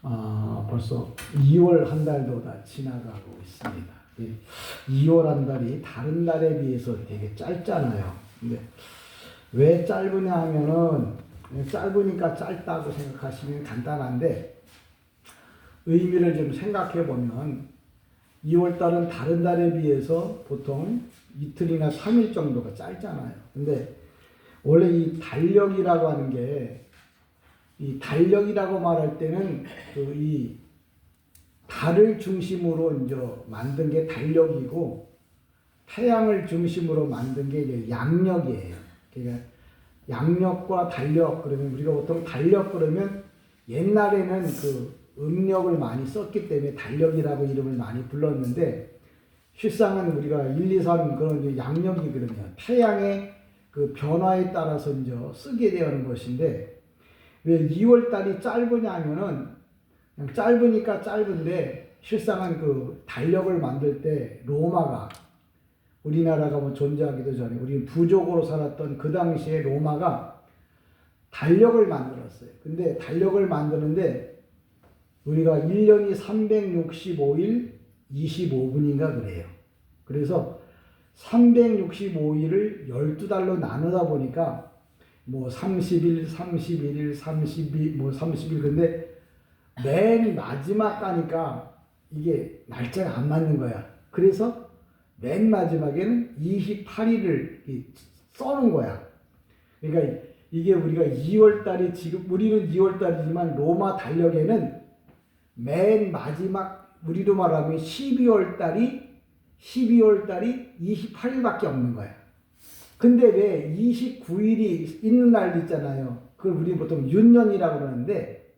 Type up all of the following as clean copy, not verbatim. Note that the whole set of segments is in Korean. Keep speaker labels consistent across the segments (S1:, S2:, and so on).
S1: 벌써 2월 한 달도 다 지나가고 있습니다. 2월 한 달이 다른 달에 비해서 되게 짧잖아요. 근데 왜 짧으냐 하면은 짧으니까 짧다고 생각하시면 간단한데 의미를 좀 생각해 보면 2월 달은 다른 달에 비해서 보통 이틀이나 3일 정도가 짧잖아요. 근데 원래 이 달력이라고 하는 게 이 달력이라고 말할 때는 이 달을 중심으로 이제 만든 게 달력이고 태양을 중심으로 만든 게 이제 양력이에요. 그러니까 양력과 달력 그러면 우리가 보통 달력 그러면 옛날에는 그 음력을 많이 썼기 때문에 달력이라고 이름을 많이 불렀는데 실상은 우리가 1, 2, 3 그런 양력이거든요. 태양의 그 변화에 따라서 이제 쓰게 되는 것인데 왜 2월 달이 짧으냐 하면은 그냥 짧으니까 짧은데 실상은 그 달력을 만들 때 로마가 우리나라가 뭐 존재하기도 전에 우리 부족으로 살았던 그 당시에 로마가 달력을 만들었어요. 근데 달력을 만드는데 우리가 1년이 365일 25분인가 그래요. 그래서 365일을 12달로 나누다 보니까 뭐 30일, 31일, 32, 뭐 30일 근데 맨 마지막 가니까 이게 날짜가 안 맞는 거야. 그래서 맨 마지막에는 28일을 써놓은 거야. 그러니까 이게 우리가 2월달이 지금 우리는 2월달이지만 로마 달력에는 맨 마지막 우리로 말하면 12월달이 28일밖에 없는 거야. 근데 왜 29일이 있는 날도 있잖아요. 그걸 우리 보통 윤년이라고 그러는데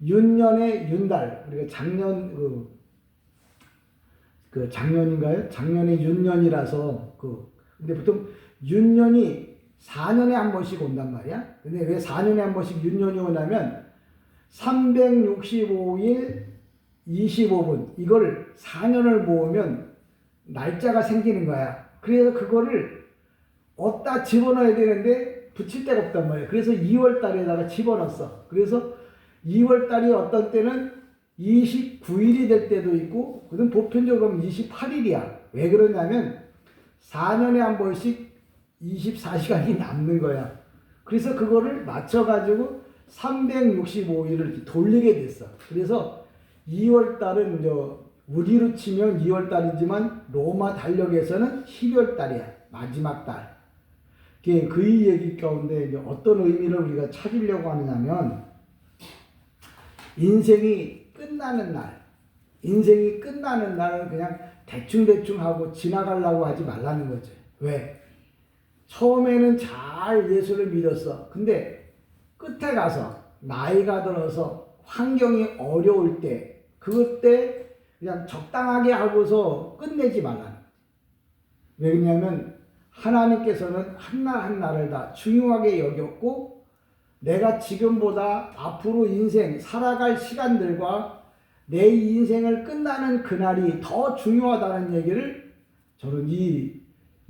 S1: 윤년의 윤달 우리가 작년 그 작년인가요? 작년의 윤년이라서 근데 보통 윤년이 4년에 한 번씩 온단 말이야. 근데 왜 4년에 한 번씩 윤년이 오냐면 365일 25분 이걸 4년을 모으면 날짜가 생기는 거야. 그래서 그거를 어디다 집어넣어야 되는데 붙일 데가 없단 말이야. 그래서 2월 달에다가 집어넣었어. 그래서 2월 달이 어떤 때는 29일이 될 때도 있고, 그건 보편적으로 28일이야. 왜 그러냐면 4년에 한 번씩 24시간이 남는 거야. 그래서 그거를 맞춰가지고 365일을 돌리게 됐어. 그래서 2월 달은 우리로 치면 2월 달이지만 로마 달력에서는 12월 달이야. 마지막 달. 그 얘기 가운데 어떤 의미를 우리가 찾으려고 하느냐면 인생이 끝나는 날, 인생이 끝나는 날은 그냥 대충대충 하고 지나가려고 하지 말라는 거죠. 왜? 처음에는 잘 예수를 믿었어. 근데 끝에 가서 나이가 들어서 환경이 어려울 때 그때 그냥 적당하게 하고서 끝내지 말라는 거죠. 왜냐하면 하나님께서는 한날 한날을 다 중요하게 여겼고 내가 지금보다 앞으로 인생 살아갈 시간들과 내 인생을 끝나는 그날이 더 중요하다는 얘기를 저는 이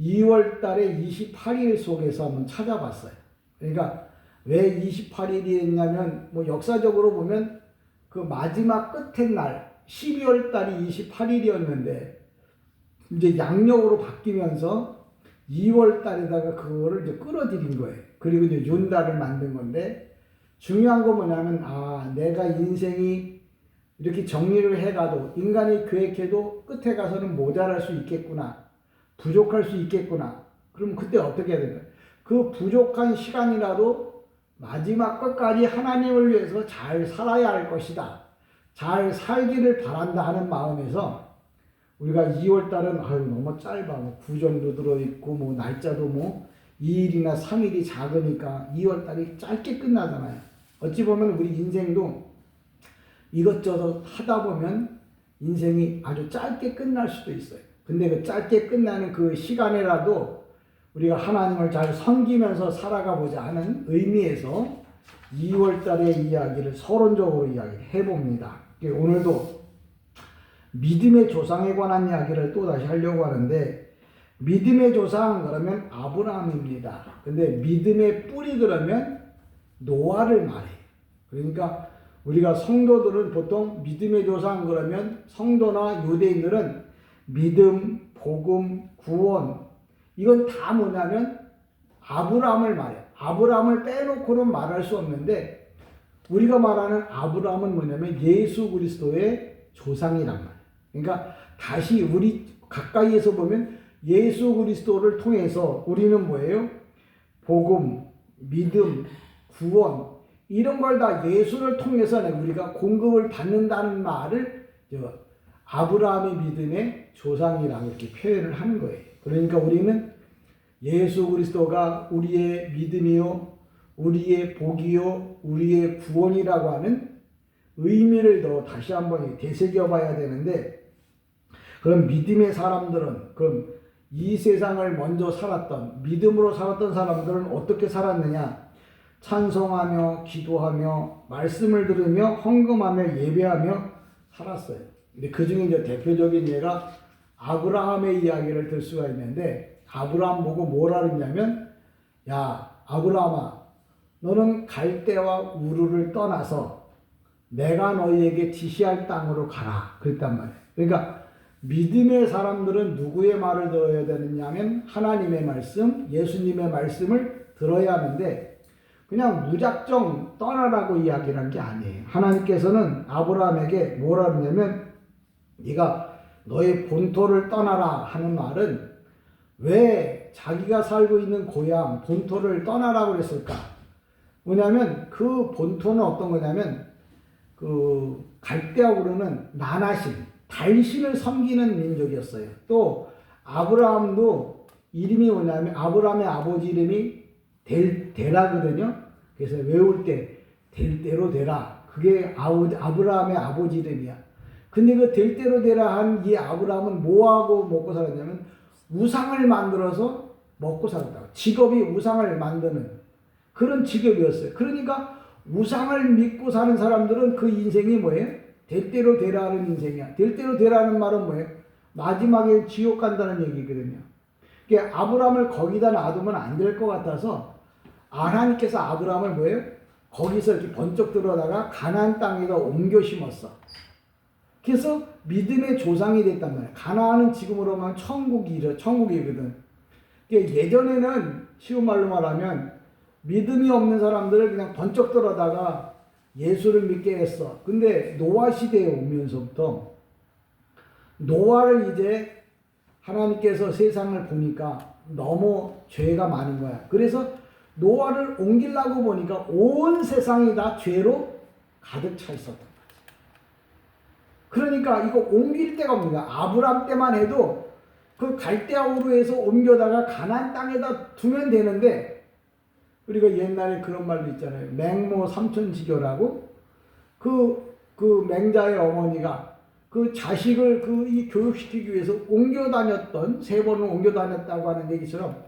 S1: 2월 달의 28일 속에서 한번 찾아봤어요. 그러니까 왜 28일이 했냐면 뭐 역사적으로 보면 그 마지막 끝의 날 12월 달이 28일이었는데 이제 양력으로 바뀌면서 2월 달에다가 그거를 이제 끌어들인 거예요. 그리고 이제 윤달을 만든 건데 중요한 건 뭐냐면 내가 인생이 이렇게 정리를 해가도 인간이 계획해도 끝에 가서는 모자랄 수 있겠구나. 부족할 수 있겠구나. 그럼 그때 어떻게 해야 될까요? 그 부족한 시간이라도 마지막 끝까지 하나님을 위해서 잘 살아야 할 것이다. 잘 살기를 바란다 하는 마음에서 우리가 2월달은 너무 짧아. 뭐 9정도 들어있고 뭐 날짜도 뭐 2일이나 3일이 작으니까 2월달이 짧게 끝나잖아요. 어찌 보면 우리 인생도 이것저것 하다 보면 인생이 아주 짧게 끝날 수도 있어요. 근데 그 짧게 끝나는 그 시간에라도 우리가 하나님을 잘 섬기면서 살아가 보자 하는 의미에서 2월달의 이야기를 서론적으로 이야기를 해봅니다. 오늘도 믿음의 조상에 관한 이야기를 또 다시 하려고 하는데 믿음의 조상 그러면 아브라함입니다. 근데 믿음의 뿌리 그러면 노아를 말해요. 그러니까 우리가 성도들은 보통 믿음의 조상 그러면 성도나 유대인들은 믿음, 복음, 구원 이건 다 뭐냐면 아브라함을 말해요. 아브라함을 빼놓고는 말할 수 없는데 우리가 말하는 아브라함은 뭐냐면 예수 그리스도의 조상이란 말이에요. 그러니까 다시 우리 가까이에서 보면 예수 그리스도를 통해서 우리는 뭐예요? 복음, 믿음, 구원 이런 걸 다 예수를 통해서 우리가 공급을 받는다는 말을 아브라함의 믿음의 조상이라고 이렇게 표현을 하는 거예요. 그러니까 우리는 예수 그리스도가 우리의 믿음이요, 우리의 복이요, 우리의 구원이라고 하는 의미를 더 다시 한번 되새겨 봐야 되는데, 그럼 믿음의 사람들은, 그럼 이 세상을 먼저 살았던, 믿음으로 살았던 사람들은 어떻게 살았느냐? 찬송하며, 기도하며, 말씀을 들으며, 헌금하며, 예배하며 살았어요. 근데 그 중에 이제 대표적인 예가 아브라함의 이야기를 들 수가 있는데, 아브라함 보고 뭐라 그랬냐면, 야, 아브라함아, 너는 갈대와 우르를 떠나서 내가 너희에게 지시할 땅으로 가라. 그랬단 말이에요. 그러니까 믿음의 사람들은 누구의 말을 들어야 되느냐면 하나님의 말씀, 예수님의 말씀을 들어야 하는데 그냥 무작정 떠나라고 이야기를 한 게 아니에요. 하나님께서는 아브라함에게 뭐라 그러냐면 네가 너의 본토를 떠나라 하는 말은 왜 자기가 살고 있는 고향, 본토를 떠나라고 그랬을까? 뭐냐면 그 본토는 어떤 거냐면 그 갈대아 우르는 나나신, 달신을 섬기는 민족이었어요. 또 아브라함도 이름이 뭐냐면 아브라함의 아버지 이름이 데라거든요. 그래서 외울 때 될 대로 되라. 그게 아브라함의 아버지 이름이야. 근데 그 될 대로 되라 한 이 아브라함은 뭐하고 먹고 살았냐면 우상을 만들어서 먹고 살았다고. 직업이 우상을 만드는 그런 직업이었어요. 그러니까 우상을 믿고 사는 사람들은 그 인생이 뭐예요? 될 대로 되라는 인생이야. 될 대로 되라는 말은 뭐예요? 마지막에 지옥 간다는 얘기거든요. 그러니까 아브라함을 거기다 놔두면 안 될 것 같아서 하나님께서 아브라함을 뭐예요? 거기서 이렇게 번쩍 들어다가 가나안 땅에다 옮겨 심었어. 그래서 믿음의 조상이 됐단 말이야. 가나안은 지금으로 말하면 천국이거든. 그러니까 예전에는 쉬운 말로 말하면 믿음이 없는 사람들을 그냥 번쩍 들어다가 예수를 믿게 했어. 근데 노아 시대에 오면서부터 노아를 이제 하나님께서 세상을 보니까 너무 죄가 많은 거야. 그래서 노아를 옮기려고 보니까 온 세상이 다 죄로 가득 차 있었단 말이야. 그러니까 이거 옮길 데가 없는 거야. 아브람 때만 해도 그 갈대아 우르에서 옮겨다가 가나안 땅에다 두면 되는데, 우리가 옛날에 그런 말도 있잖아요. 맹모 삼천지교라고. 그 맹자의 어머니가 그 자식을 이 교육시키기 위해서 옮겨 다녔던, 3번을 옮겨 다녔다고 하는 얘기처럼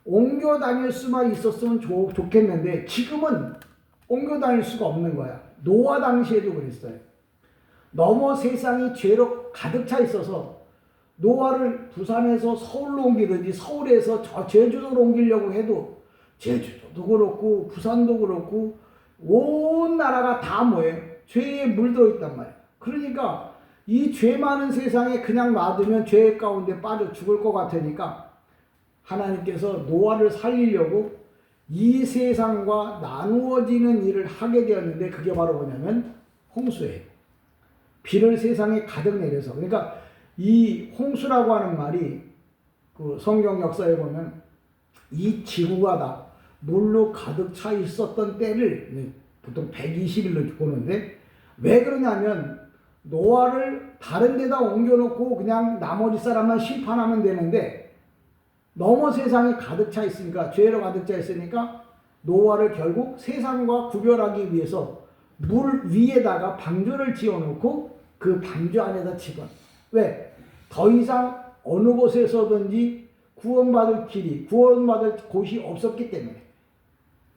S1: 옮겨 다닐 수만 있었으면 좋겠는데 지금은 옮겨 다닐 수가 없는 거야. 노아 당시에도 그랬어요. 너무 세상이 죄로 가득 차 있어서 노아를 부산에서 서울로 옮기든지 서울에서 저 제주도로 옮기려고 해도 제주도도 그렇고 부산도 그렇고 온 나라가 다 뭐예요? 죄에 물들어 있단 말이에요. 그러니까 이 죄 많은 세상에 그냥 놔두면 죄 가운데 빠져 죽을 것 같으니까 하나님께서 노아를 살리려고 이 세상과 나누어지는 일을 하게 되었는데 그게 바로 뭐냐면 홍수예요. 비를 세상에 가득 내려서. 그러니까 이 홍수라고 하는 말이 그 성경 역사에 보면 이 지구가 다 물로 가득 차 있었던 때를 보통 120일로 보는데 왜 그러냐면 노아를 다른 데다 옮겨놓고 그냥 나머지 사람만 심판하면 되는데 너무 세상에 가득 차 있으니까, 죄로 가득 차 있으니까 노아를 결국 세상과 구별하기 위해서 물 위에다가 방주를 지어놓고 그 방주 안에다 집어넣어. 왜? 더 이상 어느 곳에서든지 구원받을 곳이 없었기 때문에.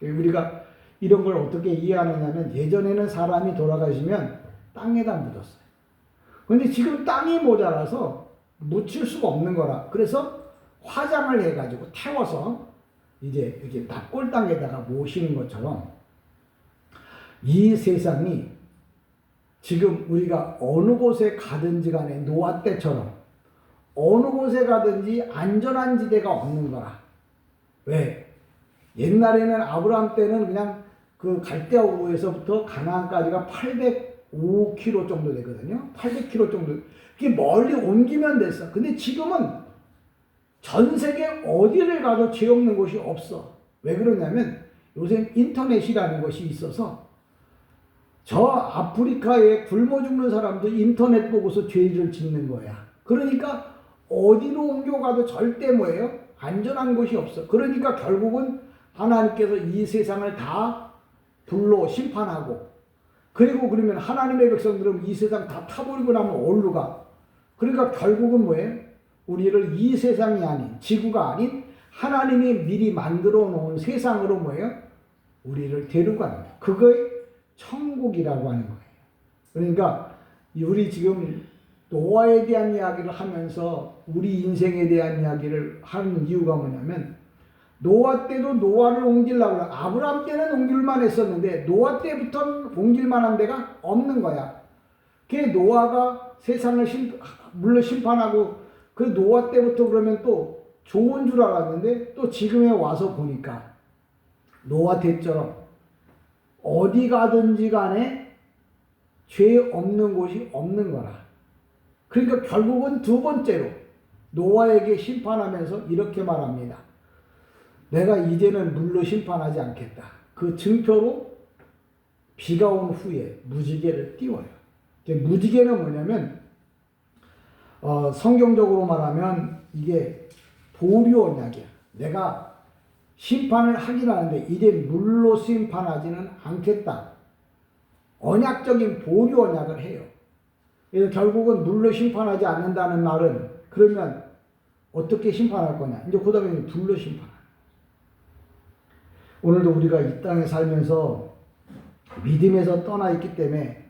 S1: 우리가 이런 걸 어떻게 이해하느냐면 예전에는 사람이 돌아가시면 땅에다 묻었어요. 근데 지금 땅이 모자라서 묻힐 수가 없는 거라. 그래서 화장을 해가지고 태워서 이제 이렇게 납골 땅에다가 모시는 것처럼 이 세상이 지금 우리가 어느 곳에 가든지 간에 노아 때처럼 어느 곳에 가든지 안전한 지대가 없는 거라. 왜? 옛날에는 아브라함 때는 그냥 그 갈대아 우에서부터 가나안까지가 805km 정도 되거든요. 800km 정도. 그게 멀리 옮기면 됐어. 근데 지금은 전 세계 어디를 가도 죄 없는 곳이 없어. 왜 그러냐면 요새 인터넷이라는 것이 있어서 저 아프리카에 굶어 죽는 사람도 인터넷 보고서 죄를 짓는 거야. 그러니까 어디로 옮겨가도 절대 뭐예요? 안전한 곳이 없어. 그러니까 결국은 하나님께서 이 세상을 다 불로 심판하고, 그리고 그러면 하나님의 백성들은 이 세상 다 타버리고 나면 어디로 가? 그러니까 결국은 뭐예요? 우리를 이 세상이 아닌, 지구가 아닌 하나님이 미리 만들어 놓은 세상으로 뭐예요? 우리를 데려가는 거예요. 그거의 천국이라고 하는 거예요. 그러니까 우리 지금 노아에 대한 이야기를 하면서 우리 인생에 대한 이야기를 하는 이유가 뭐냐면, 노아 때도 노아를 옮기려고 그래. 아브라함 때는 옮길만 했었는데 노아 때부터는 옮길만한 데가 없는 거야. 그게 노아가 세상을 물로 심판하고 그 노아 때부터 그러면 또 좋은 줄 알았는데 또 지금에 와서 보니까 노아 때처럼 어디 가든지 간에 죄 없는 곳이 없는 거라. 그러니까 결국은 두 번째로 노아에게 심판하면서 이렇게 말합니다. 내가 이제는 물로 심판하지 않겠다. 그 증표로 비가 온 후에 무지개를 띄워요. 무지개는 뭐냐면 성경적으로 말하면 이게 보류 언약이야. 내가 심판을 하긴 하는데 이제 물로 심판하지는 않겠다. 언약적인 보류 언약을 해요. 그래서 결국은 물로 심판하지 않는다는 말은 그러면 어떻게 심판할 거냐? 이제 그 다음에 불로 심판할. 오늘도 우리가 이 땅에 살면서 믿음에서 떠나 있기 때문에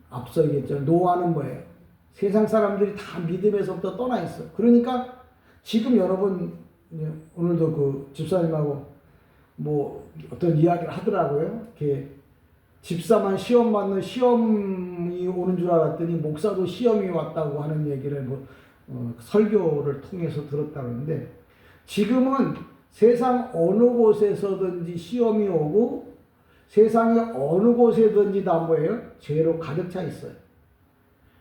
S1: 앞서 얘기했죠. 노아는 뭐예요? 세상 사람들이 다 믿음에서부터 떠나 있어. 그러니까 지금 여러분 오늘도 그 집사님하고 뭐 어떤 이야기를 하더라고요. 이렇게 집사만 시험 받는 시험이 오는 줄 알았더니 목사도 시험이 왔다고 하는 얘기를 설교를 통해서 들었다고 하는데, 지금은 세상 어느 곳에서든지 시험이 오고 세상의 어느 곳에든지 다 뭐예요? 죄로 가득 차 있어요.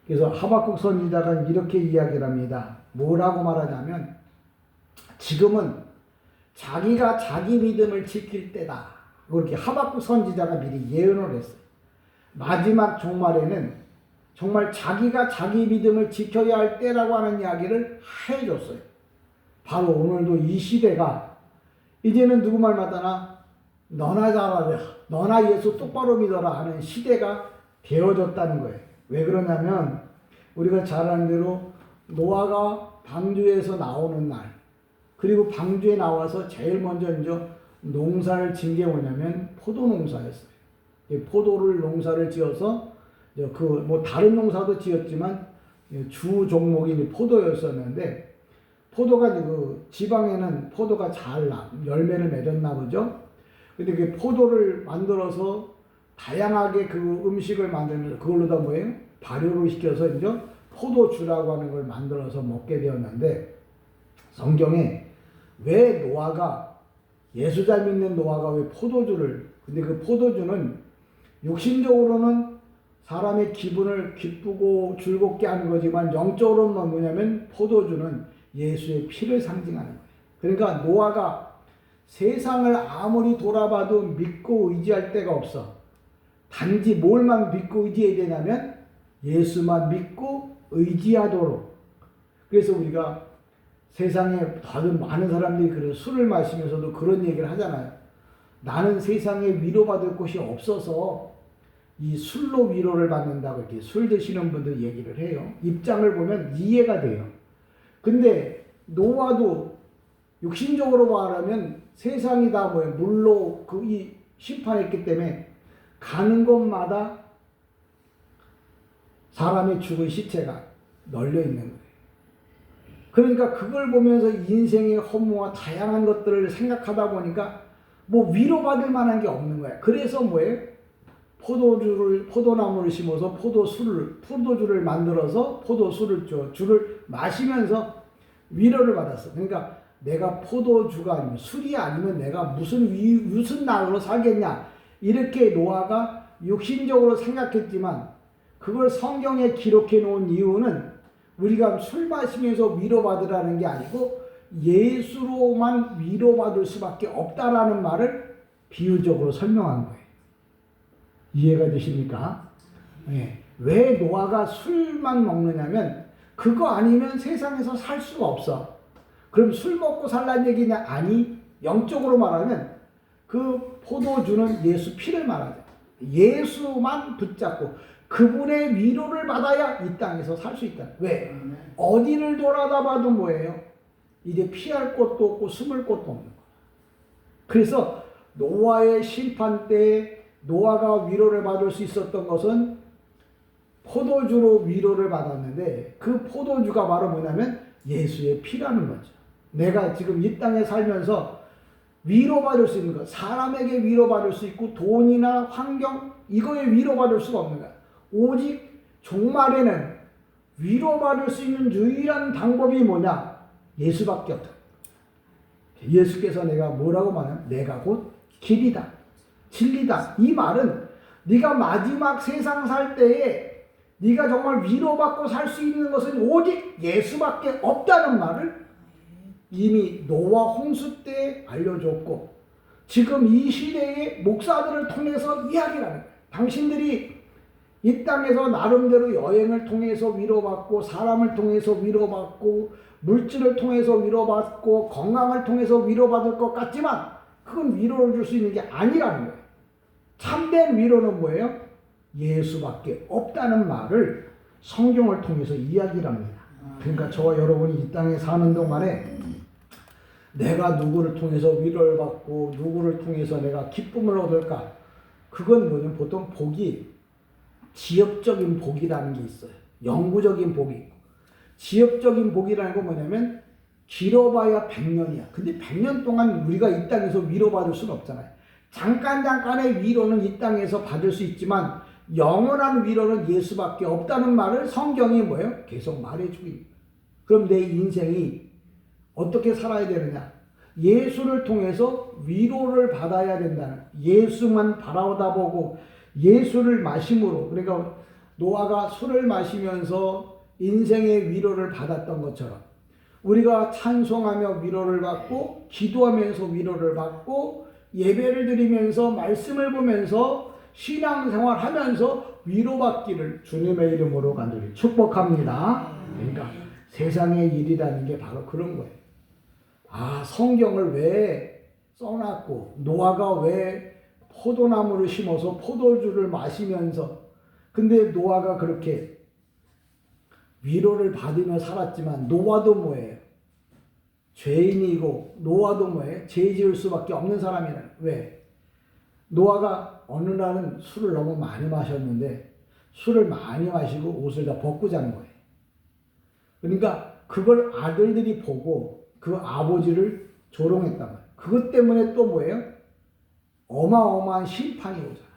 S1: 그래서 하박국 선지자가 이렇게 이야기를 합니다. 뭐라고 말하냐면 지금은 자기가 자기 믿음을 지킬 때다. 그렇게 하박국 선지자가 미리 예언을 했어요. 마지막 종말에는 정말 자기가 자기 믿음을 지켜야 할 때라고 하는 이야기를 해줬어요. 바로 오늘도 이 시대가 이제는 누구 말 맞다나 너나 잘하라, 너나 예수 똑바로 믿어라 하는 시대가 되어졌다는 거예요. 왜 그러냐면 우리가 잘 아는 대로 노아가 방주에서 나오는 날, 그리고 방주에 나와서 제일 먼저 이제 농사를 지은 게 뭐냐면 포도 농사였어요. 포도를 농사를 지어서 다른 농사도 지었지만 주 종목이 포도였었는데, 포도가 그 지방에는 포도가 잘 열매를 맺었나 보죠. 근데 그 포도를 만들어서 다양하게 그 음식을 만들면서 그걸로다 뭐예요? 발효를 시켜서 이제 포도주라고 하는 걸 만들어서 먹게 되었는데, 성경에 왜 노아가, 예수 잘 믿는 노아가 왜 포도주를, 근데 그 포도주는 육신적으로는 사람의 기분을 기쁘고 즐겁게 하는 거지만 영적으로는 뭐냐면 포도주는 예수의 피를 상징하는 거예요. 그러니까 노아가 세상을 아무리 돌아봐도 믿고 의지할 데가 없어. 단지 뭘만 믿고 의지해야 되냐면 예수만 믿고 의지하도록. 그래서 우리가 세상에 다른 많은 사람들이 그런 술을 마시면서도 그런 얘기를 하잖아요. 나는 세상에 위로받을 곳이 없어서 이 술로 위로를 받는다고 이렇게 술 드시는 분들 얘기를 해요. 입장을 보면 이해가 돼요. 근데 노아도 육신적으로 말하면 세상이 다 뭐예요? 물로 이 심판했기 때문에 가는 곳마다 사람의 죽은 시체가 널려 있는 거예요. 그러니까 그걸 보면서 인생의 허무와 다양한 것들을 생각하다 보니까 뭐 위로받을 만한 게 없는 거야. 그래서 뭐예요? 포도나무를 심어서 포도주를 만들어서 주를 마시면서 위로를 받았어. 그러니까 내가 포도주가 아니면 술이 아니면 내가 무슨 나무로 살겠냐. 이렇게 노아가 육신적으로 생각했지만 그걸 성경에 기록해 놓은 이유는 우리가 술 마시면서 위로받으라는 게 아니고 예수로만 위로받을 수밖에 없다라는 말을 비유적으로 설명한 거예요. 이해가 되십니까? 네. 왜 노아가 술만 먹느냐면 그거 아니면 세상에서 살 수가 없어. 그럼 술 먹고 살란 얘기냐? 아니, 영적으로 말하면 그 포도주는 예수 피를 말하죠. 예수만 붙잡고 그분의 위로를 받아야 이 땅에서 살 수 있다. 왜? 어디를 돌아다 봐도 뭐예요? 이제 피할 곳도 없고 숨을 곳도 없는 거야. 그래서 노아의 심판 때 노아가 위로를 받을 수 있었던 것은 포도주로 위로를 받았는데 그 포도주가 바로 뭐냐면 예수의 피라는 거죠. 내가 지금 이 땅에 살면서 위로받을 수 있는 것, 사람에게 위로받을 수 있고 돈이나 환경 이거에 위로받을 수가 없는 거야. 오직 종말에는 위로받을 수 있는 유일한 방법이 뭐냐? 예수밖에 없다. 예수께서 내가 뭐라고 말하면 내가 곧 길이다, 진리다. 이 말은 네가 마지막 세상 살 때에 네가 정말 위로받고 살 수 있는 것은 오직 예수밖에 없다는 말을 이미 노아 홍수 때 알려줬고 지금 이 시대의 목사들을 통해서 이야기를 하는 거예요. 당신들이 이 땅에서 나름대로 여행을 통해서 위로받고 사람을 통해서 위로받고 물질을 통해서 위로받고 건강을 통해서 위로받을 것 같지만 그건 위로를 줄 수 있는 게 아니라는 거예요. 참된 위로는 뭐예요? 예수밖에 없다는 말을 성경을 통해서 이야기를 합니다. 그러니까 저와 여러분이 이 땅에 사는 동안에 내가 누구를 통해서 위로를 받고 누구를 통해서 내가 기쁨을 얻을까? 그건 뭐냐면 보통 복이 지역적인 복이라는 게 있어요. 영구적인 복이 있고 지역적인 복이라는 건 뭐냐면 길어봐야 100년이야. 근데 100년 동안 우리가 이 땅에서 위로받을 수는 없잖아요. 잠깐의 위로는 이 땅에서 받을 수 있지만 영원한 위로는 예수밖에 없다는 말을 성경이 뭐예요? 계속 말해주고 있는 거예요. 그럼 내 인생이 어떻게 살아야 되느냐? 예수를 통해서 위로를 받아야 된다는, 예수만 바라보고 예수를 마심으로, 그러니까 노아가 술을 마시면서 인생의 위로를 받았던 것처럼 우리가 찬송하며 위로를 받고 기도하면서 위로를 받고 예배를 드리면서 말씀을 보면서 신앙생활 하면서 위로받기를 주님의 이름으로 간절히 축복합니다. 그러니까 세상의 일이라는 게 바로 그런 거예요. 아, 성경을 왜 써놨고 노아가 왜 포도나무를 심어서 포도주를 마시면서 근데 노아가 그렇게 위로를 받으며 살았지만 노아도 뭐예요? 죄인이고 노아도 뭐예요? 죄 지을 수밖에 없는 사람이라는. 왜? 노아가 어느 날은 술을 너무 많이 마셨는데 술을 많이 마시고 옷을 다 벗고 잔 거예요. 그러니까 그걸 아들들이 보고 그 아버지를 조롱했단 말이에요. 그것 때문에 또 뭐예요? 어마어마한 심판이 오잖아요.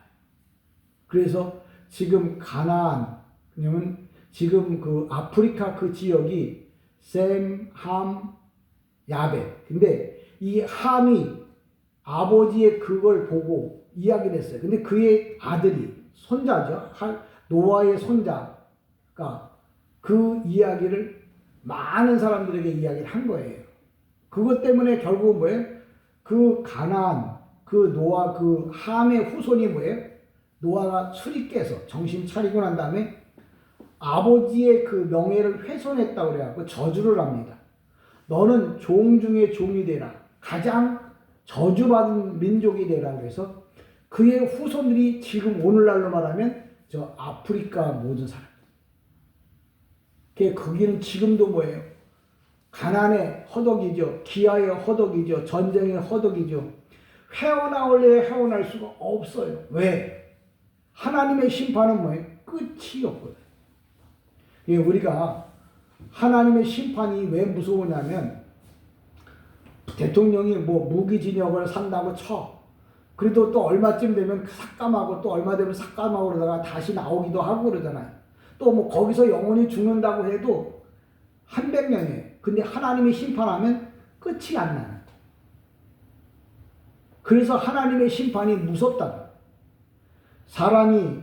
S1: 그래서 지금 가나안, 왜냐면 지금 그 아프리카 그 지역이 셈, 함, 야벳. 근데 이 함이 아버지의 그걸 보고 이야기를 했어요. 근데 그의 아들이, 손자죠. 노아의 손자가 그 이야기를 많은 사람들에게 이야기를 한 거예요. 그것 때문에 결국은 뭐예요? 그 가나안, 그 노아, 그 함의 후손이 뭐예요? 노아가 술이 깨서 정신 차리고 난 다음에 아버지의 그 명예를 훼손했다고 그래갖고 저주를 합니다. 너는 종 중에 종이 되라. 가장 저주받은 민족이 되라. 그래서 그의 후손들이 지금 오늘날로 말하면 저 아프리카 모든 사람. 거기는 지금도 뭐예요? 가난의 허덕이죠. 기아의 허덕이죠. 전쟁의 허덕이죠. 헤어나올래 헤어날 수가 없어요. 왜? 하나님의 심판은 뭐예요? 끝이 없거든요. 우리가 하나님의 심판이 왜 무서우냐면 대통령이 뭐 무기징역을 산다고 쳐. 그래도 또 얼마쯤 되면 삭감하고 또 얼마 되면 삭감하고 그러다가 다시 나오기도 하고 그러잖아요. 또 뭐 거기서 영원히 죽는다고 해도 한 100년이에요. 근데 하나님이 심판하면 끝이 안 나는. 그래서 하나님의 심판이 무섭다. 사람이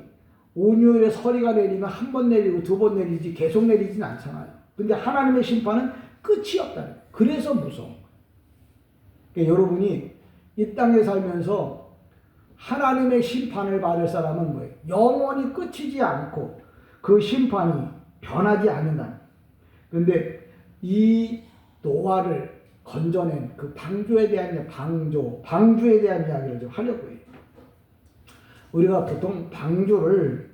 S1: 온유에 서리가 내리면 한 번 내리고 두 번 내리지 계속 내리진 않잖아요. 근데 하나님의 심판은 끝이 없다. 그래서 무서운 거예요. 그러니까 여러분이 이 땅에 살면서 하나님의 심판을 받을 사람은 뭐예요? 영원히 끝이지 않고 그 심판이 변하지 않는다. 그런데 이 노아를 건져낸 그 방주에 대한 방주에 대한 이야기를 좀 하려고 해요. 우리가 보통 방주를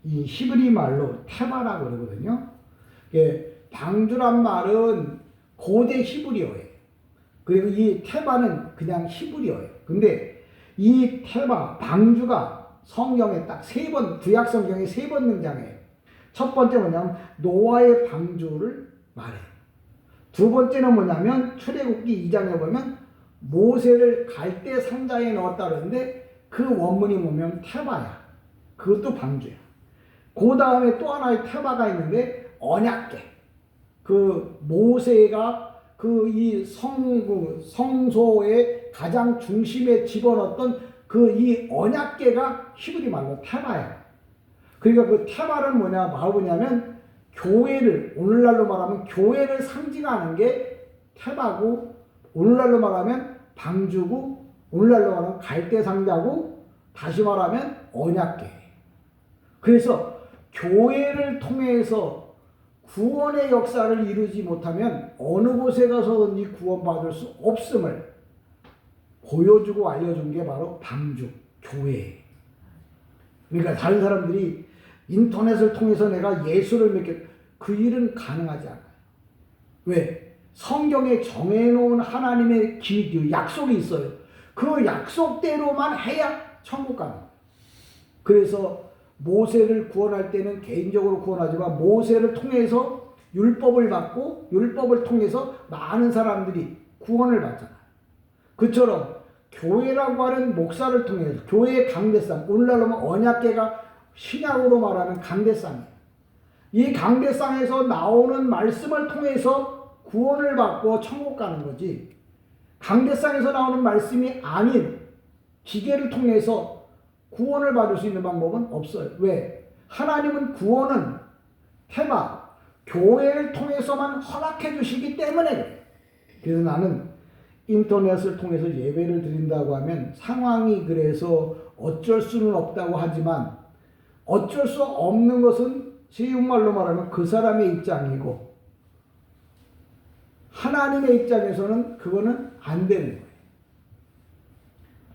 S1: 이 히브리 말로 테바라고 그러거든요. 방주란 말은 고대 히브리어예요. 그리고 이 테바는 그냥 히브리어예요. 근데 이 테바, 방주가 성경에 딱 3번, 구약 성경에 3번 등장해요. 첫 번째 뭐냐면 노아의 방주를 말해요. 두 번째는 뭐냐면 출애굽기 2장에 보면 모세를 갈대 상자에 넣었다 그러는데 그 원문이 뭐냐면 테바야. 그것도 방주야. 그 다음에 또 하나의 테바가 있는데 언약궤. 그 모세가 그 이 성소의 가장 중심에 집어넣었던 그 이 언약궤가 히브리 말로 테바야. 그러니까 그 테바는 뭐냐면 교회를, 오늘날로 말하면 교회를 상징하는 게 테바고, 오늘날로 말하면 방주고, 오늘날로 말하면 갈대상자고, 다시 말하면 언약궤. 그래서 교회를 통해서 구원의 역사를 이루지 못하면 어느 곳에 가서든지 구원받을 수 없음을 보여주고 알려준 게 바로 방주, 교회. 그러니까 다른 사람들이 인터넷을 통해서 내가 예수를 믿게, 그 일은 가능하지 않아요. 왜? 성경에 정해놓은 하나님의 약속이 있어요. 그 약속대로만 해야 천국 가는 거예요. 그래서 모세를 구원할 때는 개인적으로 구원하지만 모세를 통해서 율법을 받고 율법을 통해서 많은 사람들이 구원을 받잖아요. 그처럼 교회라고 하는 목사를 통해서 교회의 강대상, 오늘날로 하면 언약궤가 신약으로 말하는 강대상이에요. 이 강대상에서 나오는 말씀을 통해서 구원을 받고 천국 가는 거지, 강대상에서 나오는 말씀이 아닌 기계를 통해서 구원을 받을 수 있는 방법은 없어요. 왜? 하나님은 구원은 테마, 교회를 통해서만 허락해 주시기 때문에. 그래서 나는 인터넷을 통해서 예배를 드린다고 하면 상황이 그래서 어쩔 수는 없다고 하지만, 어쩔 수 없는 것은 쉬운 말로 말하면 그 사람의 입장이고 하나님의 입장에서는 그거는 안 되는 거예요.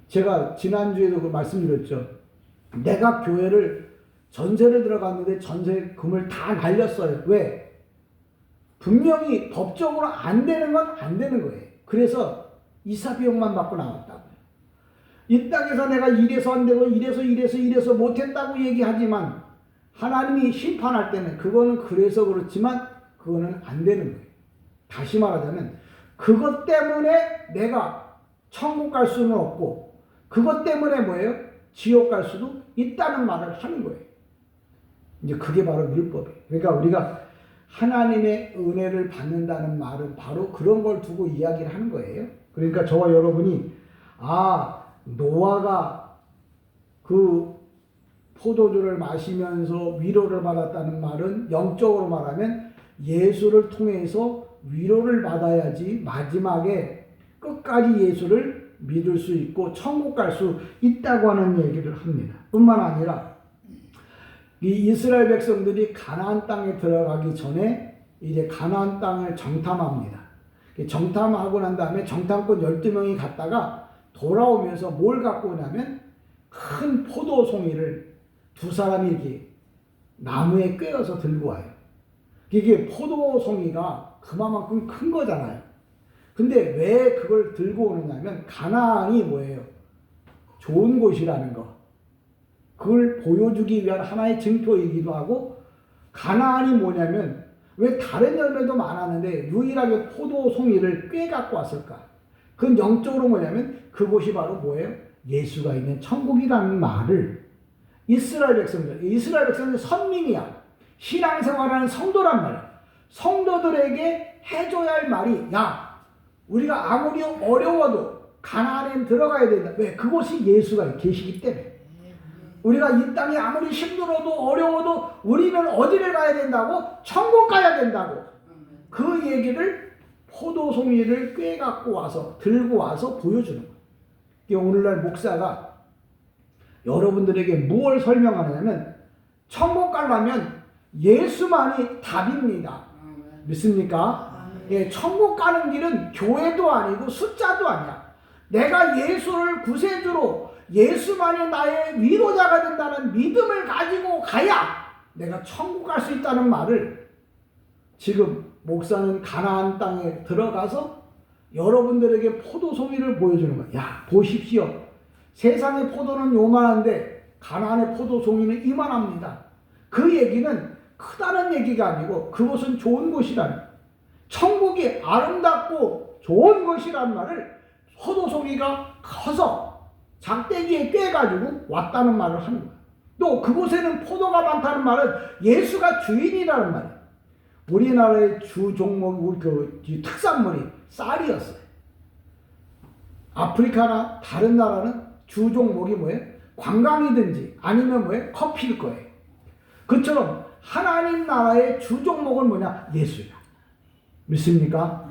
S1: 제가 지난주에도 그 말씀드렸죠. 내가 교회를 전세를 들어갔는데 전세금을 다 날렸어요. 왜? 분명히 법적으로 안 되는 건 안 되는 거예요. 그래서 이사 비용만 받고 나왔다고요. 이 땅에서 내가 이래서 안 되고 이래서 못했다고 얘기하지만 하나님이 심판할 때는 그거는 그래서 그렇지만 그거는 안 되는 거예요. 다시 말하자면 그것 때문에 내가 천국 갈 수는 없고 그것 때문에 뭐예요? 지옥 갈 수도 있다는 말을 하는 거예요. 이제 그게 바로 율법이에요. 그러니까 우리가 하나님의 은혜를 받는다는 말은 바로 그런 걸 두고 이야기를 하는 거예요. 그러니까 저와 여러분이 노아가 그 포도주를 마시면서 위로를 받았다는 말은 영적으로 말하면 예수를 통해서 위로를 받아야지 마지막에 끝까지 예수를 믿을 수 있고 천국 갈 수 있다고 하는 얘기를 합니다. 뿐만 아니라 이 이스라엘 백성들이 가나안 땅에 들어가기 전에 이제 가나안 땅을 정탐합니다. 정탐하고 난 다음에 정탐꾼 12명이 갔다가 돌아오면서 뭘 갖고 오냐면 큰 포도송이를 두 사람이 이렇게 나무에 꿰어서 들고 와요. 이게 포도송이가 그만큼 큰 거잖아요. 근데 왜 그걸 들고 오느냐면 가나안이 뭐예요? 좋은 곳이라는 거. 그걸 보여주기 위한 하나의 증표이기도 하고, 가나안이 뭐냐면 왜 다른 열매도 많았는데 유일하게 포도송이를 꽤 갖고 왔을까? 그건 영적으로 뭐냐면 그곳이 바로 뭐예요? 예수가 있는 천국이라는 말을 이스라엘 백성들 선민이야. 신앙생활하는 성도란 말이야. 성도들에게 해줘야 할 말이, 야, 우리가 아무리 어려워도 가나안에 들어가야 된다. 왜? 그곳이 예수가 계시기 때문에. 우리가 이 땅이 아무리 힘들어도 어려워도 우리는 어디를 가야 된다고? 천국 가야 된다고. 그 얘기를 포도송이를 꿰갖고 와서 들고 와서 보여주는 거예요. 오늘날 목사가 여러분들에게 무엇을 설명하느냐면, 천국 가려면 예수만이 답입니다. 믿습니까? 예, 천국 가는 길은 교회도 아니고 숫자도 아니야. 내가 예수를 구세주로, 예수만이 나의 위로자가 된다는 믿음을 가지고 가야 내가 천국 갈 수 있다는 말을 지금 목사는 가나안 땅에 들어가서 여러분들에게 포도송이를 보여주는 거야. 야, 보십시오. 세상의 포도는 요만한데 가나안의 포도송이는 이만합니다. 그 얘기는 크다는 얘기가 아니고 그곳은 좋은 곳이라는, 천국이 아름답고 좋은 곳이라는 말을 포도송이가 커서 작대기에 꿰가지고 왔다는 말을 하는 거야. 또 그곳에는 포도가 많다는 말은 예수가 주인이라는 말이야. 우리나라의 주 종목, 그 특산물이 쌀이었어요. 아프리카나 다른 나라는 주 종목이 뭐예요? 관광이든지 아니면 뭐예요? 커피일 거예요. 그처럼 하나님 나라의 주 종목은 뭐냐? 예수야. 믿습니까?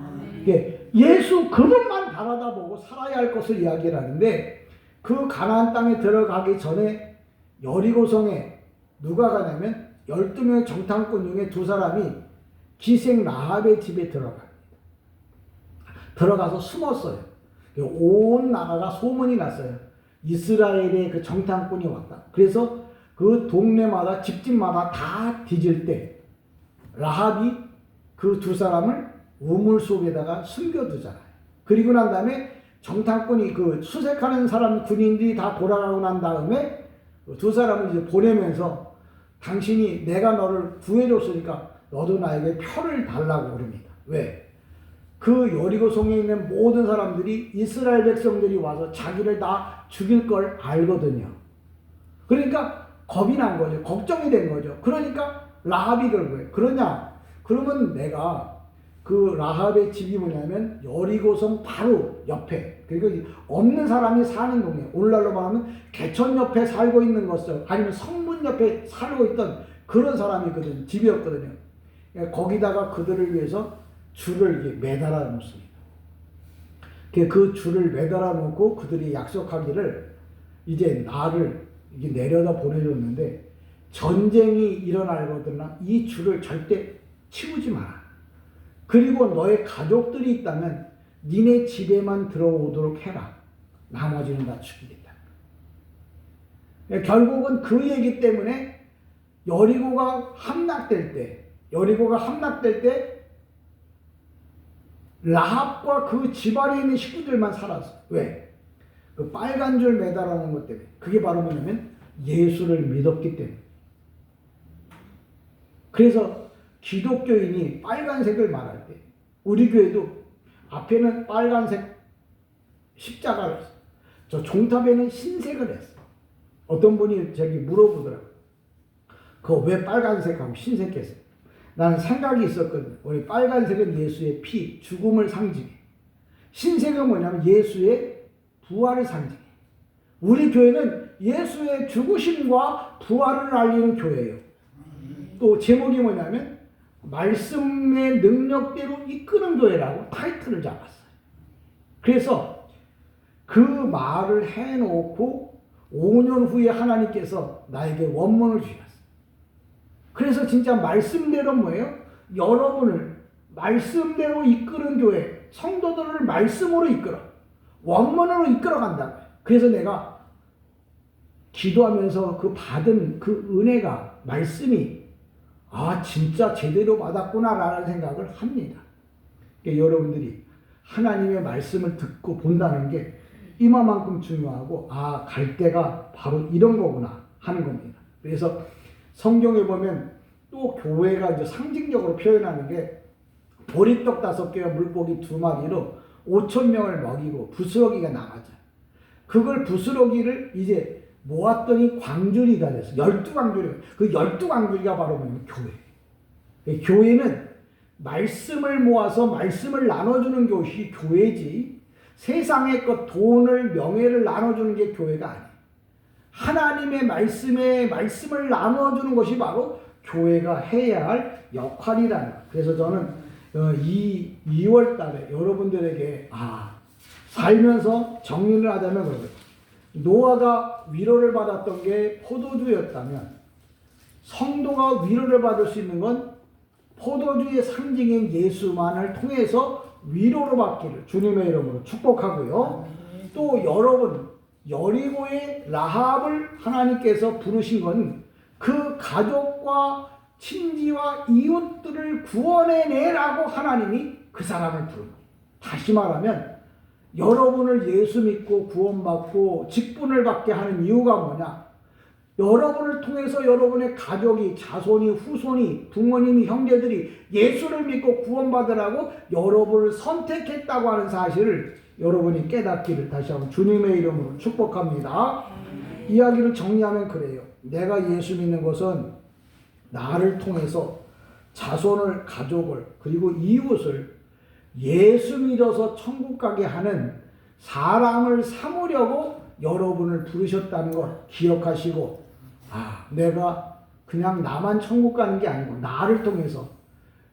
S1: 예수 그분만 바라다보고 살아야 할 것을 이야기를 하는데, 그 가나안 땅에 들어가기 전에 여리고성에 누가 가냐면 12명의 정탐꾼 중에 2사람이 기생 라합의 집에 들어갑니다. 들어가서 숨었어요. 온 나라가 소문이 났어요. 이스라엘의 그 정탐꾼이 왔다. 그래서 그 동네마다 집집마다 다 뒤질 때 라합이 그 2사람을 우물 속에다가 숨겨두잖아요. 그리고 난 다음에 정탐꾼이 그 수색하는 사람 군인들이 다 돌아가고 난 다음에 2사람을 이제 보내면서, 당신이 내가 너를 구해줬으니까 너도 나에게 표를 달라고 그럽니다. 왜? 그 여리고성에 있는 모든 사람들이 이스라엘 백성들이 와서 자기를 다 죽일 걸 알거든요. 그러니까 겁이 난 거죠. 걱정이 된 거죠. 그러니까 라합이 그런 거예요. 그러냐? 그러면 내가 그 라합의 집이 뭐냐면 여리고성 바로 옆에, 그리고 없는 사람이 사는 동네, 오늘날로 말하면 개천 옆에 살고 있는 것을, 아니면 성문 옆에 살고 있던 그런 사람이거든요. 집이었거든요. 거기다가 그들을 위해서 줄을 이렇게 매달아 놓습니다. 그 줄을 매달아 놓고 그들이 약속하기를, 이제 나를 이게 내려다 보내줬는데 전쟁이 일어나거든요. 이 줄을 절대 치우지 마라. 그리고 너의 가족들이 있다면 니네 집에만 들어오도록 해라. 나머지는 다 죽이겠다. 결국은 그 얘기 때문에 여리고가 함락될 때 라합과 그 집안에 있는 식구들만 살았어. 왜? 그 빨간 줄 매달아 놓은 것 때문에. 그게 바로 뭐냐면 예수를 믿었기 때문에. 그래서 기독교인이 빨간색을 말할 때, 우리 교회도 앞에는 빨간색 십자가를 했어. 저 종탑에는 흰색을 했어. 어떤 분이 저기 물어보더라고. 그거 왜 빨간색하고 흰색 했어? 나는 생각이 있었거든. 우리 빨간색은 예수의 피, 죽음을 상징해. 흰색은 뭐냐면 예수의 부활을 상징해. 우리 교회는 예수의 죽으심과 부활을 알리는 교회예요. 또 제목이 뭐냐면 말씀의 능력대로 이끄는 교회라고 타이틀을 잡았어요. 그래서 그 말을 해놓고 5년 후에 하나님께서 나에게 원문을 주셨어요. 그래서 진짜 말씀대로 뭐예요? 여러분을 말씀대로 이끄는 교회, 성도들을 말씀으로 이끌어, 원문으로 이끌어 간다고요. 그래서 내가 기도하면서 그 받은 그 은혜가, 말씀이 진짜 제대로 받았구나라는 생각을 합니다. 그러니까 여러분들이 하나님의 말씀을 듣고 본다는 게 이만큼 중요하고, 갈 때가 바로 이런 거구나 하는 겁니다. 그래서 성경에 보면 또 교회가 이제 상징적으로 표현하는 게 보리떡 5개와 물고기 2마리로 5,000명을 먹이고 부스러기가 남았죠. 그걸 부스러기를 이제 모았더니 광주리가 됐어. 12광주리. 그 12광주리가 바로 뭐냐면 교회. 교회는 말씀을 모아서 말씀을 나눠주는 것이 교회지, 세상의 것, 돈을, 명예를 나눠주는 게 교회가 아니에요. 하나님의 말씀을 나눠주는 것이 바로 교회가 해야 할 역할이라는 거예요. 그래서 저는 이 2월 달에 여러분들에게 살면서 정리를 하자면 그거예요. 노아가 위로를 받았던 게 포도주였다면 성도가 위로를 받을 수 있는 건 포도주의 상징인 예수만을 통해서 위로를 받기를 주님의 이름으로 축복하고요. 또 여러분, 여리고의 라합을 하나님께서 부르신 건 그 가족과 친지와 이웃들을 구원해내라고 하나님이 그 사람을 부른 거예요. 다시 말하면 여러분을 예수 믿고 구원받고 직분을 받게 하는 이유가 뭐냐? 여러분을 통해서 여러분의 가족이, 자손이, 후손이, 부모님이, 형제들이 예수를 믿고 구원받으라고 여러분을 선택했다고 하는 사실을 여러분이 깨닫기를 다시 한번 주님의 이름으로 축복합니다. 이야기를 정리하면 그래요. 내가 예수 믿는 것은 나를 통해서 자손을, 가족을, 그리고 이웃을 예수 믿어서 천국 가게 하는 사람을 삼으려고 여러분을 부르셨다는 걸 기억하시고, 내가 그냥 나만 천국 가는 게 아니고 나를 통해서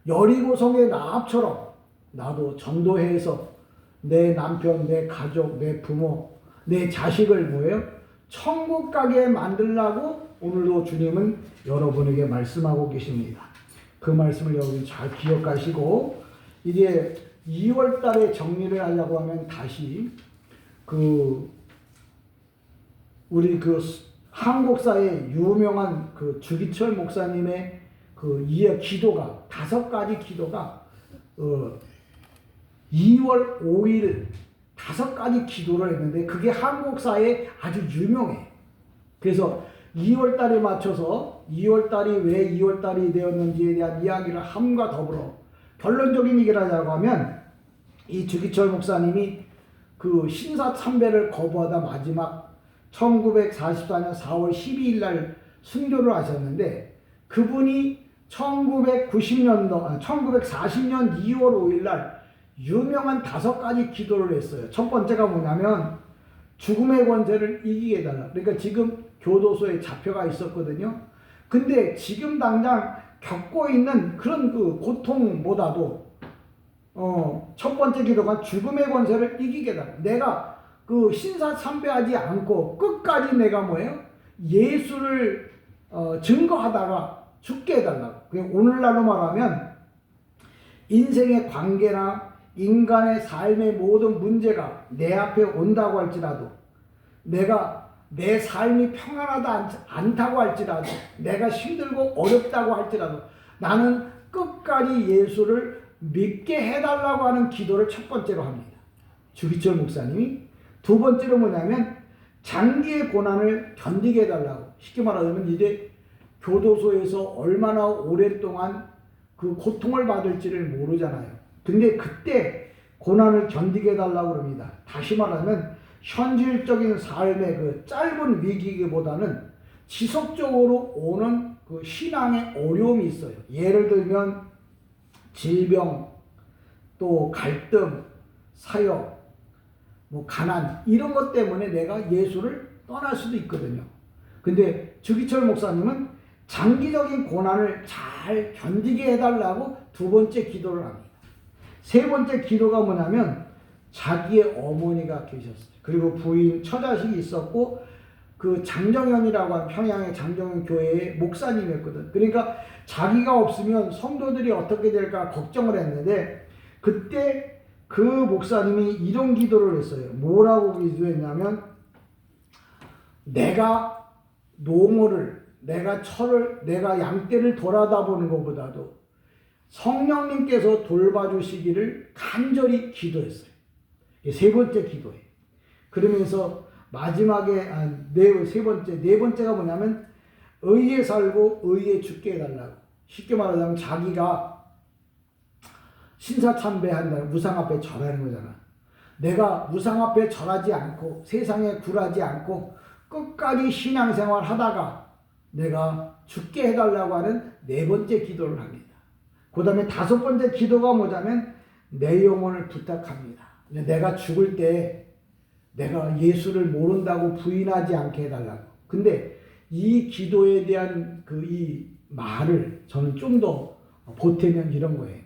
S1: 여리고성의 라합처럼 나도 전도해서 내 남편, 내 가족, 내 부모, 내 자식을 뭐예요? 천국 가게 만들라고 오늘도 주님은 여러분에게 말씀하고 계십니다. 그 말씀을 여러분이 잘 기억하시고, 이제 2월 달에 정리를 하려고 하면 다시 우리 한국사의 유명한 주기철 목사님의 기도가 5가지 기도가 2월 5일 5가지 기도를 했는데 그게 한국사에 아주 유명해. 그래서 2월 달에 맞춰서 2월 달이 왜 2월 달이 되었는지에 대한 이야기를 함과 더불어 결론적인 얘기를 하자고 하면, 이 주기철 목사님이 신사 참배를 거부하다 마지막 1944년 4월 12일 날 순교를 하셨는데, 그분이 1940년 2월 5일 날 유명한 5가지 기도를 했어요. 첫 번째가 뭐냐면 죽음의 권세를 이기게 해달라. 그러니까 지금 교도소에 잡혀가 있었거든요. 근데 지금 당장 겪고 있는 그런 고통보다도 첫 번째 기도가 죽음의 권세를 이기게 해달라. 내가 신사 참배하지 않고 끝까지 내가 뭐예요? 예수를 증거하다가 죽게 해달라고. 오늘날로 말하면 인생의 관계나 인간의 삶의 모든 문제가 내 앞에 온다고 할지라도, 내가 내 삶이 평안하지 않다고 할지라도, 내가 힘들고 어렵다고 할지라도 나는 끝까지 예수를 믿게 해달라고 하는 기도를 첫 번째로 합니다. 주기철 목사님이. 두 번째로 뭐냐면 장기의 고난을 견디게 해달라고. 쉽게 말하자면 이제 교도소에서 얼마나 오랫동안 그 고통을 받을지를 모르잖아요. 근데 그때 고난을 견디게 해달라고 그럽니다. 다시 말하면 현실적인 삶의 짧은 위기보다는 지속적으로 오는 신앙의 어려움이 있어요. 예를 들면 질병, 또 갈등, 사역, 가난, 이런 것 때문에 내가 예수를 떠날 수도 있거든요. 근데 주기철 목사님은 장기적인 고난을 잘 견디게 해달라고 두 번째 기도를 합니다. 세 번째 기도가 뭐냐면 자기의 어머니가 계셨어요. 그리고 부인, 처자식이 있었고, 장정현이라고 하는 평양의 장정현 교회의 목사님이었거든. 그러니까 자기가 없으면 성도들이 어떻게 될까 걱정을 했는데, 그때 그 목사님이 이런 기도를 했어요. 뭐라고 기도했냐면, 내가 노모를, 내가 철을, 내가 양떼를 돌아다 보는 것보다도 성령님께서 돌봐주시기를 간절히 기도했어요. 세 번째 기도예요. 그러면서 마지막에 네 번째가 뭐냐면 의에 살고 의에 죽게 해달라고. 쉽게 말하자면 자기가 신사참배한다는, 우상 앞에 절하는 거잖아. 내가 우상 앞에 절하지 않고 세상에 굴하지 않고 끝까지 신앙생활 하다가 내가 죽게 해달라고 하는 네 번째 기도를 합니다. 그 다음에 다섯 번째 기도가 뭐냐면 내 영혼을 부탁합니다. 내가 죽을 때 내가 예수를 모른다고 부인하지 않게 해달라고. 근데 이 기도에 대한 이 말을 저는 좀 더 보태면 이런 거예요.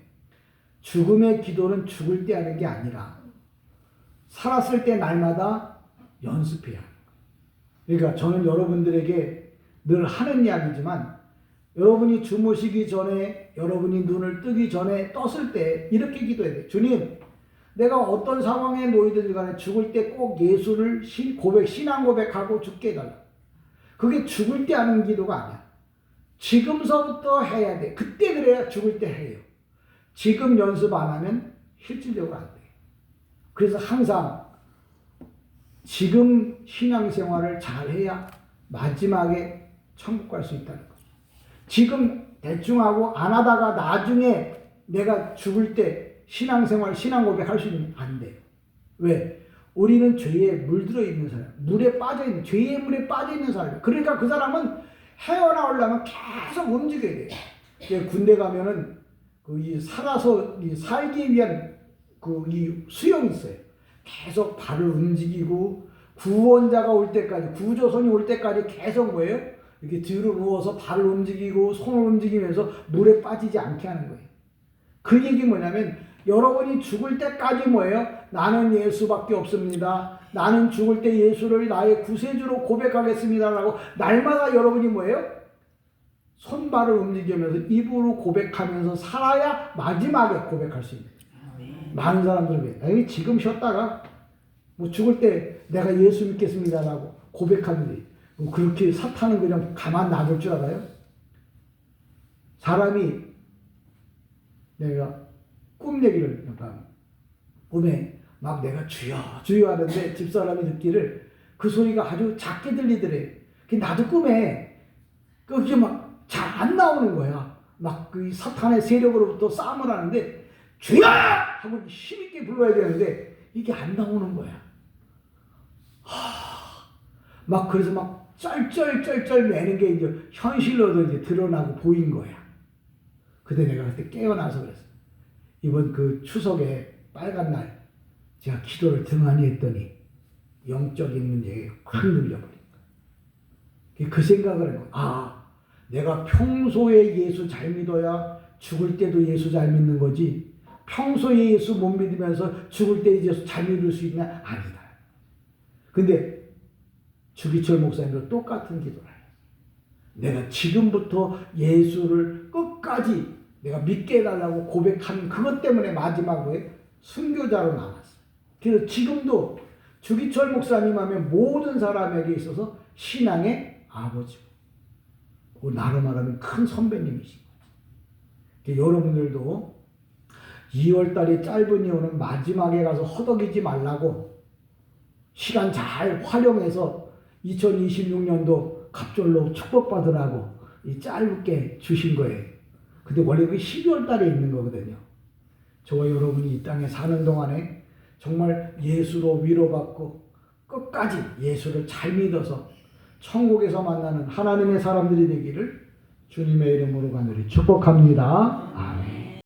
S1: 죽음의 기도는 죽을 때 하는 게 아니라 살았을 때 날마다 연습해야 하는 거예요. 그러니까 저는 여러분들에게 늘 하는 이야기지만 여러분이 주무시기 전에 여러분이 눈을 뜨기 전에 떴을 때 이렇게 기도해야 돼요. 주님, 내가 어떤 상황에 놓이든지 간에 죽을 때 꼭 예수를 신앙 고백하고 죽게 해달라. 그게 죽을 때 하는 기도가 아니야. 지금서부터 해야 돼. 그때 그래야 죽을 때 해요. 지금 연습 안 하면 실질적으로 안 돼. 그래서 항상 지금 신앙생활을 잘 해야 마지막에 천국 갈 수 있다는 거죠. 지금 대충 하고 안 하다가 나중에 내가 죽을 때 신앙생활, 신앙 고백할 수 있는 안 돼요. 왜? 우리는 죄에 물들어 있는 사람, 물에 빠져 있는, 죄의 물에 빠져 있는 사람이에요. 그러니까 그 사람은 헤어나오려면 계속 움직여야 돼요. 군대 가면은 이 살아서 살기 위한 이 수영이 있어요. 계속 발을 움직이고 구원자가 올 때까지, 구조선이 올 때까지 계속 뭐예요? 이렇게 뒤로 누워서 발을 움직이고 손을 움직이면서 물에 빠지지 않게 하는 거예요. 그 얘기 뭐냐면 여러분이 죽을 때까지 뭐예요? 나는 예수밖에 없습니다. 나는 죽을 때 예수를 나의 구세주로 고백하겠습니다라고 날마다 여러분이 뭐예요? 손발을 움직이면서 입으로 고백하면서 살아야 마지막에 고백할 수 있는 거예요. 많은 사람들은 지금 쉬었다가 뭐 죽을 때 내가 예수 믿겠습니다라고 고백하는데 그렇게 사탄은 그냥 가만 놔둘 줄 알아요? 사람이 내가 꿈 얘기를 꿈에 막 내가 주여 주여 하는데 집사람이 듣기를 그 소리가 아주 작게 들리더래. 나도 꿈에 그게 막 잘 안 나오는 거야. 막 그 사탄의 세력으로부터 싸움을 하는데 주여 하고 힘있게 불러야 되는데 이게 안 나오는 거야. 막 그래서 막 쩔쩔쩔쩔 매는 게 이제 현실로도 이제 드러나고 보인 거야. 그때 내가 그때 깨어나서 그랬어. 이번 그 추석에 빨간 날 제가 기도를 등한히 했더니 영적인 문제에 확 눌려버린 거야. 그 생각을 한 거야. 내가 평소에 예수 잘 믿어야 죽을 때도 예수 잘 믿는 거지. 평소에 예수 못 믿으면서 죽을 때 예수 잘 믿을 수 있냐? 아니다. 근데 주기철 목사님도 똑같은 기도를 해요. 내가 지금부터 예수를 끝까지 내가 믿게 해달라고 고백하는 그것 때문에 마지막에 순교자로 남았어요. 그래서 지금도 주기철 목사님 하면 모든 사람에게 있어서 신앙의 아버지고 나로 말하면 큰 선배님이신 거죠. 여러분들도 2월달이 짧으니 오는 마지막에 가서 허덕이지 말라고 시간 잘 활용해서 2026년도 갑절로 축복받으라고 이 짧게 주신 거예요. 근데 원래 그 12월 달에 있는 거거든요. 저와 여러분이 이 땅에 사는 동안에 정말 예수로 위로받고 끝까지 예수를 잘 믿어서 천국에서 만나는 하나님의 사람들이 되기를 주님의 이름으로 간절히 축복합니다.